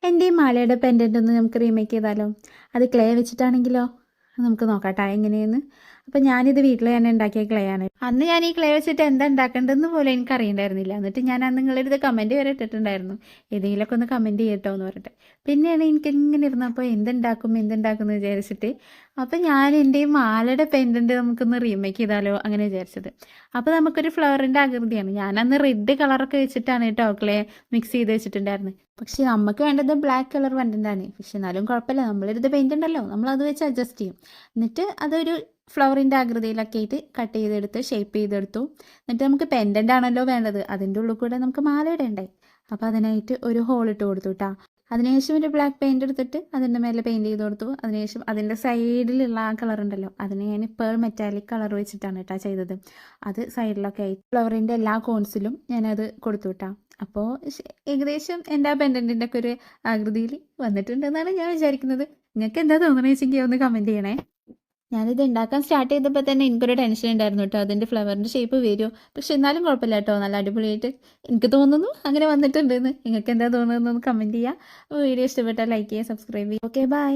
എൻ്റെ ഈ മാലയുടെ പെൻഡൻ്റ് ഒന്ന് നമുക്ക് റീമേക്ക് ചെയ്താലോ? അത് ക്ലേ വെച്ചിട്ടാണെങ്കിലോ? നമുക്ക് നോക്കാട്ടോ എങ്ങനെയെന്ന്. അപ്പം ഞാനിത് വീട്ടിൽ തന്നെ ഉണ്ടാക്കിയ ക്ലേ ആണ്. അന്ന് ഞാൻ ഈ ക്ലേ വെച്ചിട്ട് എന്താ ഉണ്ടാക്കേണ്ടതെന്ന് പോലും എനിക്ക് അറിയണ്ടായിരുന്നില്ല. എന്നിട്ട് ഞാൻ അന്ന് നിങ്ങളിത് കമൻറ്റ് വരെ ഇട്ടിട്ടുണ്ടായിരുന്നു, ഏതെങ്കിലുമൊക്കെ ഒന്ന് കമൻറ്റ് ചെയ്യട്ടോ എന്ന് പറഞ്ഞിട്ട്. പിന്നെയാണ് എനിക്ക് ഇങ്ങനെ ഇരുന്നപ്പോൾ എന്തുണ്ടാക്കും എന്ന് വിചാരിച്ചിട്ട് അപ്പം ഞാൻ എൻ്റെ ഈ മാലയുടെ പെൻഡൻറ്റ് നമുക്കൊന്ന് റീമേക്ക് ചെയ്താലോ അങ്ങനെ വിചാരിച്ചത്. അപ്പോൾ നമുക്കൊരു ഫ്ലവറിൻ്റെ ആകൃതിയാണ്. ഞാനന്ന് റെഡ് കളറൊക്കെ വെച്ചിട്ടാണ് കേട്ടോ ക്ലേ മിക്സ് ചെയ്ത് വെച്ചിട്ടുണ്ടായിരുന്നത്. പക്ഷേ നമുക്ക് വേണ്ടത് ബ്ലാക്ക് കളർ പെൻഡൻ്റാണ്. പക്ഷെ എന്നാലും കുഴപ്പമില്ല, നമ്മളെടുത്ത് പെയിൻ്റ് ഉണ്ടല്ലോ, നമ്മളത് വെച്ച് അഡ്ജസ്റ്റ് ചെയ്യും. എന്നിട്ട് അതൊരു ഫ്ലവറിൻ്റെ ആകൃതിയിലൊക്കെ ആയിട്ട് കട്ട് ചെയ്തെടുത്ത് ഷേപ്പ് ചെയ്തെടുത്തു. എന്നിട്ട് നമുക്ക് പെൻഡൻ്റ് ആണല്ലോ വേണ്ടത്, അതിൻ്റെ ഉള്ളിൽ കൂടെ നമുക്ക് മാല ഇടണ്ടേ. അപ്പോൾ അതിനായിട്ട് ഒരു ഹോൾ ഇട്ട് കൊടുത്തു കേട്ടോ. അതിനുശേഷം ഒരു ബ്ലാക്ക് പെയിൻ്റ് എടുത്തിട്ട് അതിൻ്റെ മേലെ പെയിൻറ് ചെയ്ത് കൊടുത്തു. അതിനുശേഷം അതിൻ്റെ സൈഡിലുള്ള ആ കളർ ഉണ്ടല്ലോ, അതിനെ ഞാൻ പേൾ മെറ്റാലിക് കളർ വെച്ചിട്ടാണ് കേട്ടോ ചെയ്തത്. അത് സൈഡിലൊക്കെ ആയി ഫ്ലവറിൻ്റെ എല്ലാ കോൺസിലും ഞാനത് കൊടുത്തു കേട്ടോ. അപ്പോൾ ഏകദേശം എൻ്റെ ആ പെൻഡൻറ്റിൻ്റെ ഒക്കെ ഒരു ആകൃതിയിൽ വന്നിട്ടുണ്ടെന്നാണ് ഞാൻ വിചാരിക്കുന്നത്. നിങ്ങൾക്ക് എന്താ തോന്നുന്നത് വെച്ചെങ്കിൽ ഒന്ന് കമൻറ്റ് ചെയ്യണേ. ഞാനിത് ഉണ്ടാക്കാൻ സ്റ്റാർട്ട് ചെയ്തപ്പോൾ തന്നെ എനിക്കൊരു ടെൻഷൻ ഉണ്ടായിരുന്നു കേട്ടോ, അതിൻ്റെ ഫ്ലവറിൻ്റെ ഷേപ്പ് വരുമോ. പക്ഷെ എന്നാലും കുഴപ്പമില്ല കേട്ടോ, നല്ല അടിപൊളിയായിട്ട് എനിക്ക് തോന്നുന്നു അങ്ങനെ വന്നിട്ടുണ്ടെന്ന്. നിങ്ങൾക്ക് എന്താ തോന്നുന്നതെന്ന് കമൻറ്റ് ചെയ്യുക. വീഡിയോ ഇഷ്ടപ്പെട്ടാൽ ലൈക്ക് ചെയ്യുക, സബ്സ്ക്രൈബ് ചെയ്യുക. Okay bye.